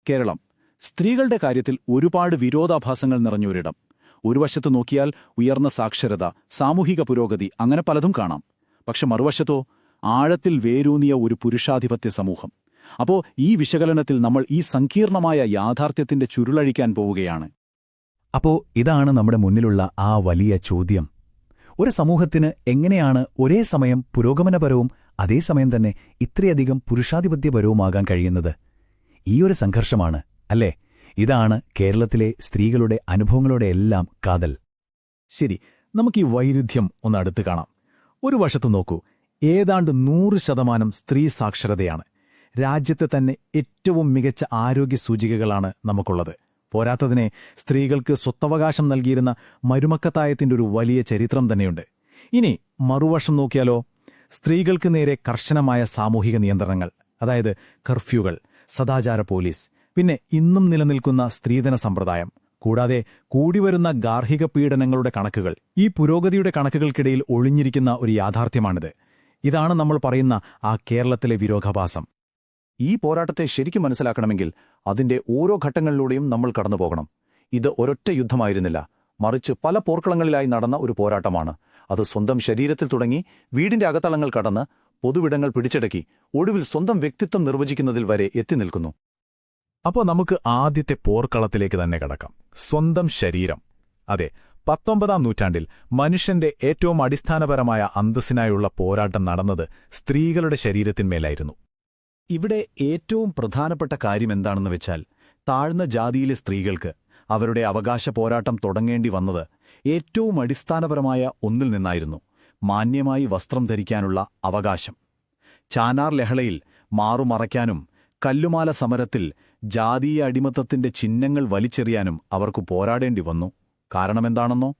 കേരളം സ്ത്രീകളുടെ കാര്യത്തിൽ ഒരുപാട് വിരോധാഭാസങ്ങൾ നിറഞ്ഞൊരിടം. ഒരു വശത്ത് നോക്കിയാൽ ഉയർന്ന സാക്ഷരത, സാമൂഹിക പുരോഗതി, അങ്ങനെ പലതും കാണാം. പക്ഷെ മറുവശത്തോ ആഴത്തിൽ വേരൂന്നിയ ഒരു പുരുഷാധിപത്യ സമൂഹം. അപ്പോ ഈ വിശകലനത്തിൽ നമ്മൾ ഈ സങ്കീർണമായ യാഥാർത്ഥ്യത്തിന്റെ ചുരുളഴിക്കാൻ പോവുകയാണ്. അപ്പോ ഇതാണ് നമ്മുടെ മുന്നിലുള്ള ആ വലിയ ചോദ്യം. ഒരു സമൂഹത്തിന് എങ്ങനെയാണ് ഒരേ സമയം പുരോഗമനപരവും അതേസമയം തന്നെ ഇത്രയധികം പുരുഷാധിപത്യപരവുമാകാൻ കഴിയുന്നത്? ഈയൊരു സംഘർഷമാണ്, അല്ലേ? ഇതാണ് കേരളത്തിലെ സ്ത്രീകളുടെ അനുഭവങ്ങളുടെയെല്ലാം കാതൽ. ശരി, നമുക്ക് ഈ വൈരുദ്ധ്യം ഒന്ന് അടുത്ത് കാണാം. ഒരു വശത്തു നോക്കൂ, ഏതാണ്ട് 100% സ്ത്രീ സാക്ഷരതയാണ്. രാജ്യത്തെ തന്നെ ഏറ്റവും മികച്ച ആരോഗ്യ സൂചികകളാണ് നമുക്കുള്ളത്. പോരാത്തതിനെ സ്ത്രീകൾക്ക് സ്വത്തവകാശം നൽകിയിരുന്ന മരുമക്കത്തായത്തിന്റെ ഒരു വലിയ ചരിത്രം തന്നെയുണ്ട്. ഇനി മറുവശം നോക്കിയാലോ, സ്ത്രീകൾക്ക് നേരെ കർശനമായ സാമൂഹിക നിയന്ത്രണങ്ങൾ, അതായത് കർഫ്യൂകൾ, സദാചാര പോലീസ്, പിന്നെ ഇന്നും നിലനിൽക്കുന്ന സ്ത്രീധന സമ്പ്രദായം, കൂടാതെ കൂടിവരുന്ന ഗാർഹിക പീഡനങ്ങളുടെ കണക്കുകൾ. ഈ പുരോഗതിയുടെ കണക്കുകൾക്കിടയിൽ ഒളിഞ്ഞിരിക്കുന്ന ഒരു യാഥാർത്ഥ്യമാണിത്. ഇതാണ് നമ്മൾ പറയുന്ന ആ കേരളത്തിലെ വിരോധാഭാസം. ഈ പോരാട്ടത്തെ ശരിക്കും മനസ്സിലാക്കണമെങ്കിൽ അതിന്റെ ഓരോ ഘട്ടങ്ങളിലൂടെയും നമ്മൾ കടന്നുപോകണം. ഇത് ഒരൊറ്റ യുദ്ധമായിരുന്നില്ല, മറിച്ച് പല പോർക്കളങ്ങളിലായി നടന്ന ഒരു പോരാട്ടമാണ്. അത് സ്വന്തം ശരീരത്തിൽ തുടങ്ങി വീടിന്റെ അകത്തളങ്ങൾ കടന്ന് പൊതുവിടങ്ങൾ പിടിച്ചടക്കി ഒടുവിൽ സ്വന്തം വ്യക്തിത്വം നിർവചിക്കുന്നതിൽ വരെ എത്തിനിൽക്കുന്നു. അപ്പോൾ നമുക്ക് ആദ്യത്തെ പോർക്കളത്തിലേക്ക് തന്നെ കടക്കാം. സ്വന്തം ശരീരം. അതെ, 19-ാം നൂറ്റാണ്ടിൽ മനുഷ്യന്റെ ഏറ്റവും അടിസ്ഥാനപരമായ അന്തസ്സിനായുള്ള പോരാട്ടം നടന്നത് സ്ത്രീകളുടെ ശരീരത്തിന്മേലായിരുന്നു. ഇവിടെ ഏറ്റവും പ്രധാനപ്പെട്ട കാര്യമെന്താണെന്ന് വെച്ചാൽ, താഴ്ന്ന ജാതിയിലെ സ്ത്രീകൾക്ക് അവരുടെ അവകാശ പോരാട്ടം തുടങ്ങേണ്ടി വന്നത് ഏറ്റവും അടിസ്ഥാനപരമായ ഒന്നിൽ നിന്നായിരുന്നു: മാന്യമായി വസ്ത്രം ധരിക്കാനുള്ള അവകാശം. ചാനാർ ലഹളയിൽ മാറുമറയ്ക്കാനും കല്ലുമാല സമരത്തിൽ ജാതീയ അടിമത്തത്തിന്റെ ചിഹ്നങ്ങൾ വലിച്ചെറിയാനും അവർക്ക് പോരാടേണ്ടി വന്നു. കാരണമെന്താണെന്നോ?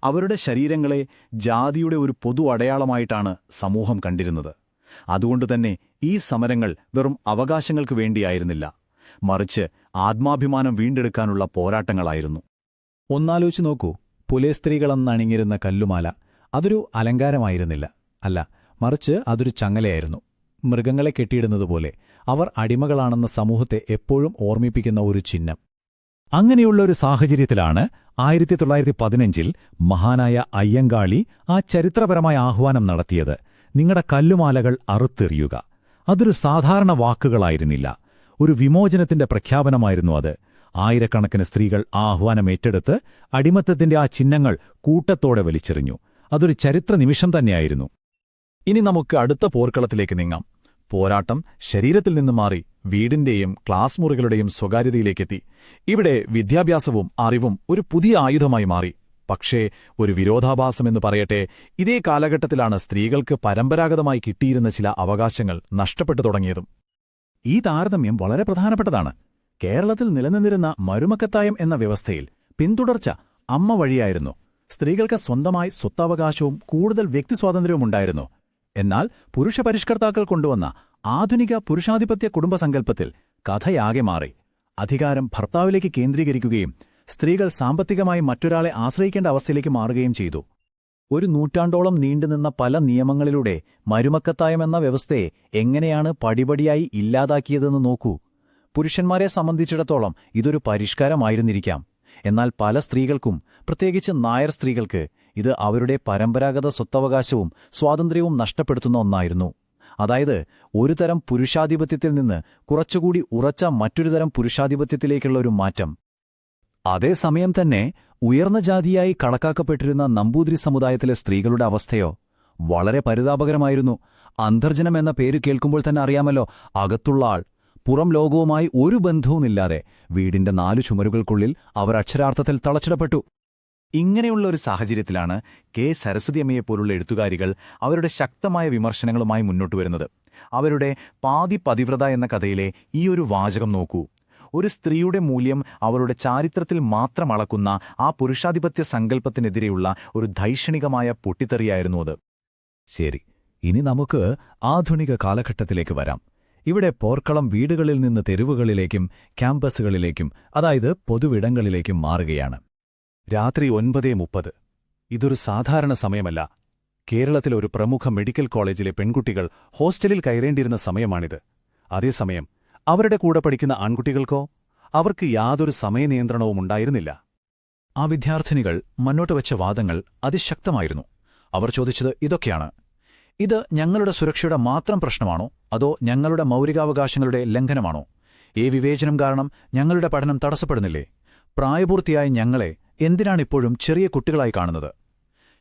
അവരുടെ ശരീരങ്ങളെ ജാതിയുടെ ഒരു പൊതു അടയാളമായിട്ടാണ് സമൂഹം കണ്ടിരുന്നത്. അതുകൊണ്ടുതന്നെ ഈ സമരങ്ങൾ വെറും അവകാശങ്ങൾക്ക് വേണ്ടിയായിരുന്നില്ല, മറിച്ച് ആത്മാഭിമാനം വീണ്ടെടുക്കാനുള്ള പോരാട്ടങ്ങളായിരുന്നു. ഒന്നാലോചിച്ച് നോക്കൂ, പുലയസ്ത്രീകളെന്നണിഞ്ഞിരുന്ന കല്ലുമാല അതൊരു അലങ്കാരമായിരുന്നില്ല, അല്ല, മറിച്ച് അതൊരു ചങ്ങലയായിരുന്നു. മൃഗങ്ങളെ കെട്ടിയിടുന്നതുപോലെ അവർ അടിമകളാണെന്ന സമൂഹത്തെ എപ്പോഴും ഓർമ്മിപ്പിക്കുന്ന ഒരു ചിഹ്നം. അങ്ങനെയുള്ള ഒരു സാഹചര്യത്തിലാണ് 1915 മഹാനായ അയ്യങ്കാളി ആ ചരിത്രപരമായ ആഹ്വാനം നടത്തിയത്: നിങ്ങളുടെ കല്ലുമാലകൾ അറുത്തെറിയുക. അതൊരു സാധാരണ വാക്കുകളായിരുന്നില്ല, ഒരു വിമോചനത്തിന്റെ പ്രഖ്യാപനമായിരുന്നു അത്. ആയിരക്കണക്കിന് സ്ത്രീകൾ ആ ആഹ്വാനം ഏറ്റെടുത്ത് അടിമത്തത്തിന്റെ ആ ചിഹ്നങ്ങൾ കൂട്ടത്തോടെ വലിച്ചെറിഞ്ഞു. അതൊരു ചരിത്ര നിമിഷം തന്നെയായിരുന്നു. ഇനി നമുക്ക് അടുത്ത പോർക്കളത്തിലേക്ക് നീങ്ങാം. പോരാട്ടം ശരീരത്തിൽ നിന്ന് മാറി വീടിന്റെയും ക്ലാസ് മുറികളുടെയും സ്വകാര്യതയിലേക്കെത്തി. ഇവിടെ വിദ്യാഭ്യാസവും അറിവും ഒരു പുതിയ ആയുധമായി മാറി. പക്ഷേ ഒരു വിരോധാഭാസമെന്ന് പറയട്ടെ, ഇതേ കാലഘട്ടത്തിലാണ് സ്ത്രീകൾക്ക് പരമ്പരാഗതമായി കിട്ടിയിരുന്ന ചില അവകാശങ്ങൾ നഷ്ടപ്പെട്ടു തുടങ്ങിയതും. ഈ താരതമ്യം വളരെ പ്രധാനപ്പെട്ടതാണ്. കേരളത്തിൽ നിലനിന്നിരുന്ന മരുമക്കത്തായം എന്ന വ്യവസ്ഥയിൽ പിന്തുടർച്ച അമ്മ വഴിയായിരുന്നു. സ്ത്രീകൾക്ക് സ്വന്തമായി സ്വത്തവകാശവും കൂടുതൽ വ്യക്തിസ്വാതന്ത്ര്യവും ഉണ്ടായിരുന്നു. എന്നാൽ പുരുഷപരിഷ്കർത്താക്കൾ കൊണ്ടുവന്ന ആധുനിക പുരുഷാധിപത്യ കുടുംബസങ്കല്പത്തിൽ കഥയാകെ മാറി. അധികാരം ഭർത്താവിലേക്ക് കേന്ദ്രീകരിക്കുകയും സ്ത്രീകൾ സാമ്പത്തികമായി മറ്റൊരാളെ ആശ്രയിക്കേണ്ട അവസ്ഥയിലേക്ക് മാറുകയും ചെയ്തു. ഒരു നൂറ്റാണ്ടോളം നീണ്ടുനിന്ന പല നിയമങ്ങളിലൂടെ മരുമക്കത്തായമെന്ന വ്യവസ്ഥയെ എങ്ങനെയാണ് പടിപടിയായി ഇല്ലാതാക്കിയതെന്ന് നോക്കൂ. പുരുഷന്മാരെ സംബന്ധിച്ചിടത്തോളം ഇതൊരു പരിഷ്കാരമായിരുന്നിരിക്കാം. എന്നാൽ പല സ്ത്രീകൾക്കും, പ്രത്യേകിച്ച് നായർ സ്ത്രീകൾക്ക്, ഇത് അവരുടെ പരമ്പരാഗത സ്വത്തവകാശവും സ്വാതന്ത്ര്യവും നഷ്ടപ്പെടുത്തുന്ന ഒന്നായിരുന്നു. അതായത് ഒരു തരം പുരുഷാധിപത്യത്തിൽ നിന്ന് കുറച്ചുകൂടി ഉറച്ച മറ്റൊരു തരം പുരുഷാധിപത്യത്തിലേക്കുള്ള ഒരു മാറ്റം. അതേസമയം തന്നെ ഉയർന്ന ജാതിയായി കണക്കാക്കപ്പെട്ടിരുന്ന നമ്പൂതിരി സമുദായത്തിലെ സ്ത്രീകളുടെ അവസ്ഥയോ വളരെ പരിതാപകരമായിരുന്നു. അന്തർജനം എന്ന പേര് കേൾക്കുമ്പോൾ തന്നെ അറിയാമല്ലോ, അകത്തുള്ള ആൾ. പുറം ലോകവുമായി ഒരു ബന്ധവുമില്ലാതെ വീടിന്റെ 4 ചുമരുകൾക്കുള്ളിൽ അവർ അക്ഷരാർത്ഥത്തിൽ തളച്ചിടപ്പെട്ടു. ഇങ്ങനെയുള്ള ഒരു സാഹചര്യത്തിലാണ് കെ സരസ്വതിയമ്മയെപ്പോലുള്ള എഴുത്തുകാരികൾ അവരുടെ ശക്തമായ വിമർശനങ്ങളുമായി മുന്നോട്ടുവരുന്നത്. അവരുടെ പാതി പതിവ്രത എന്ന കഥയിലെ ഈ ഒരു വാചകം നോക്കൂ. ഒരു സ്ത്രീയുടെ മൂല്യം അവളുടെ ചാരിത്രത്തിൽ മാത്രം അളക്കുന്ന ആ പുരുഷാധിപത്യ സങ്കല്പത്തിനെതിരെയുള്ള ഒരു ധൈഷണികമായ പൊട്ടിത്തെറിയായിരുന്നു അത്. ശരി, ഇനി നമുക്ക് ആധുനിക കാലഘട്ടത്തിലേക്ക് വരാം. ഇവിടെ പോർക്കളം വീടുകളിൽ നിന്ന് തെരുവുകളിലേക്കും ക്യാമ്പസുകളിലേക്കും, അതായത് പൊതുവിടങ്ങളിലേക്കും മാറുകയാണ്. രാത്രി 9:30. ഇതൊരു സാധാരണ സമയമല്ല. കേരളത്തിലെ ഒരു പ്രമുഖ മെഡിക്കൽ കോളേജിലെ പെൺകുട്ടികൾ ഹോസ്റ്റലിൽ കയറേണ്ടിയിരുന്ന സമയമാണിത്. അതേസമയം അവരുടെ കൂടെ പഠിക്കുന്ന ആൺകുട്ടികൾക്കോ അവർക്ക് യാതൊരു സമയനിയന്ത്രണവും ഉണ്ടായിരുന്നില്ല. ആ വിദ്യാർത്ഥിനികൾ മുന്നോട്ട് വച്ച വാദങ്ങൾ അതിശക്തമായിരുന്നു. അവർ ചോദിച്ചത് ഇതൊക്കെയാണ്: ഇത് ഞങ്ങളുടെ സുരക്ഷയുടെ മാത്രം പ്രശ്നമാണോ, അതോ ഞങ്ങളുടെ മൗലികാവകാശങ്ങളുടെ ലംഘനമാണോ? ഈ വിവേചനം കാരണം ഞങ്ങളുടെ പഠനം തടസ്സപ്പെടുന്നില്ലേ? പ്രായപൂർത്തിയായ ഞങ്ങളെ എന്തിനാണിപ്പോഴും ചെറിയ കുട്ടികളായി കാണുന്നത്?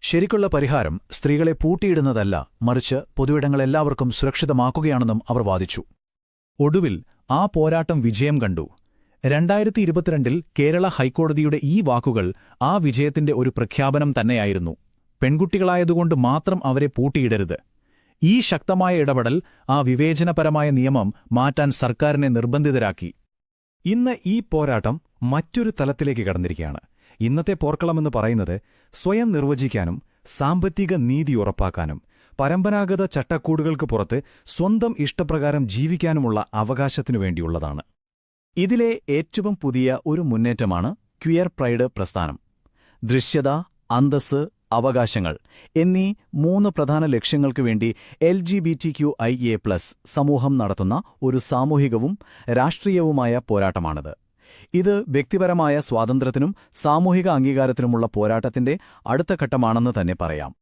ശരിക്കുള്ള പരിഹാരം സ്ത്രീകളെ പൂട്ടിയിടുന്നതല്ല, മറിച്ച് പൊതുവിടങ്ങളെല്ലാവർക്കും സുരക്ഷിതമാക്കുകയാണെന്നും അവർ വാദിച്ചു. ഒടുവിൽ ആ പോരാട്ടം വിജയം കണ്ടു. 2022 കേരള ഹൈക്കോടതിയുടെ ഈ വാക്കുകൾ ആ വിജയത്തിന്റെ ഒരു പ്രഖ്യാപനം തന്നെയായിരുന്നു. പെൺകുട്ടികളായതുകൊണ്ട് മാത്രം അവരെ പൂട്ടിയിടരുത്. ഈ ശക്തമായ ഇടപെടൽ ആ വിവേചനപരമായ നിയമം മാറ്റാൻ സർക്കാരിനെ നിർബന്ധിതരാക്കി. ഇന്ന് ഈ പോരാട്ടം മറ്റൊരു തലത്തിലേക്ക് കടന്നിരിക്കുകയാണ്. ഇന്നത്തെ പോർക്കളമെന്ന് പറയുന്നത് സ്വയം നിർവചിക്കാനും സാമ്പത്തിക നീതി ഉറപ്പാക്കാനും പരമ്പരാഗത ചട്ടക്കൂടുകൾക്ക് പുറത്ത് സ്വന്തം ഇഷ്ടപ്രകാരം ജീവിക്കാനുമുള്ള അവകാശത്തിനു വേണ്ടിയുള്ളതാണ്. ഇതിലെ ഏറ്റവും പുതിയ ഒരു മുന്നേറ്റമാണ് ക്വിയർ പ്രൈഡ് പ്രസ്ഥാനം. ദൃശ്യത, അന്തസ്സ്, അവകാശങ്ങൾ എന്നീ 3 പ്രധാന ലക്ഷ്യങ്ങൾക്കു വേണ്ടി LGBTQIA+ സമൂഹം നടത്തുന്ന ഒരു സാമൂഹികവും രാഷ്ട്രീയവുമായ പോരാട്ടമാണിത്. ഇത് വ്യക്തിപരമായ സ്വാതന്ത്ര്യത്തിനും സാമൂഹിക അംഗീകാരത്തിനുമുള്ള പോരാട്ടത്തിന്റെ അടുത്ത ഘട്ടമാണെന്ന് തന്നെ പറയാം.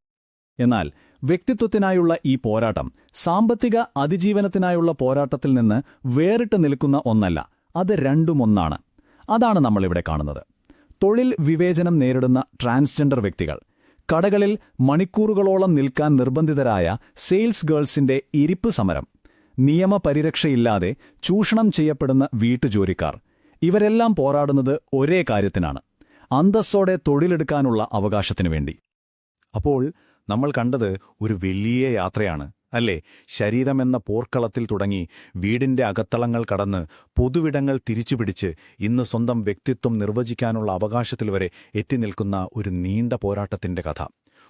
എന്നാൽ വ്യക്തിത്വത്തിനായുള്ള ഈ പോരാട്ടം സാമ്പത്തിക അതിജീവനത്തിനായുള്ള പോരാട്ടത്തിൽ നിന്ന് വേറിട്ട് നിൽക്കുന്ന ഒന്നല്ല. അത് രണ്ടും ഒന്നാണ്. അതാണ് നമ്മളിവിടെ കാണുന്നത്. തൊഴിൽ വിവേചനം നേരിടുന്ന ട്രാൻസ്ജെൻഡർ വ്യക്തികൾ, കടകളിൽ മണിക്കൂറുകളോളം നിൽക്കാൻ നിർബന്ധിതരായ സെയിൽസ് ഗേൾസിന്റെ ഇരിപ്പ് സമരം, നിയമപരിരക്ഷയില്ലാതെ ചൂഷണം ചെയ്യപ്പെടുന്ന വീട്ടുജോലിക്കാർ, ഇവരെല്ലാം പോരാടുന്നത് ഒരേ കാര്യത്തിനാണ്: അന്തസ്സോടെ തൊഴിലെടുക്കാനുള്ള അവകാശത്തിനു വേണ്ടി. അപ്പോൾ നമ്മൾ കണ്ടത് ഒരു വലിയ യാത്രയാണ്, അല്ലേ? ശരീരമെന്ന പോർക്കളത്തിൽ തുടങ്ങി വീടിന്റെ അകത്തളങ്ങൾ കടന്ന് പൊതുവിടങ്ങൾ തിരിച്ചുപിടിച്ച് ഇന്ന് സ്വന്തം വ്യക്തിത്വം നിർവചിക്കാനുള്ള അവകാശത്തിൽ വരെ എത്തിനിൽക്കുന്ന ഒരു നീണ്ട പോരാട്ടത്തിന്റെ കഥ.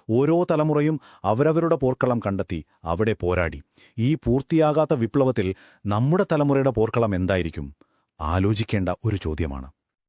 ഓരോ തലമുറയും അവരവരുടെ പോർക്കളം കണ്ടെത്തി അവിടെ പോരാടി. ഈ പൂർത്തിയാകാത്ത വിപ്ലവത്തിൽ നമ്മുടെ തലമുറയുടെ പോർക്കളം എന്തായിരിക്കും? ആലോചിക്കേണ്ട ഒരു ചോദ്യമാണ്.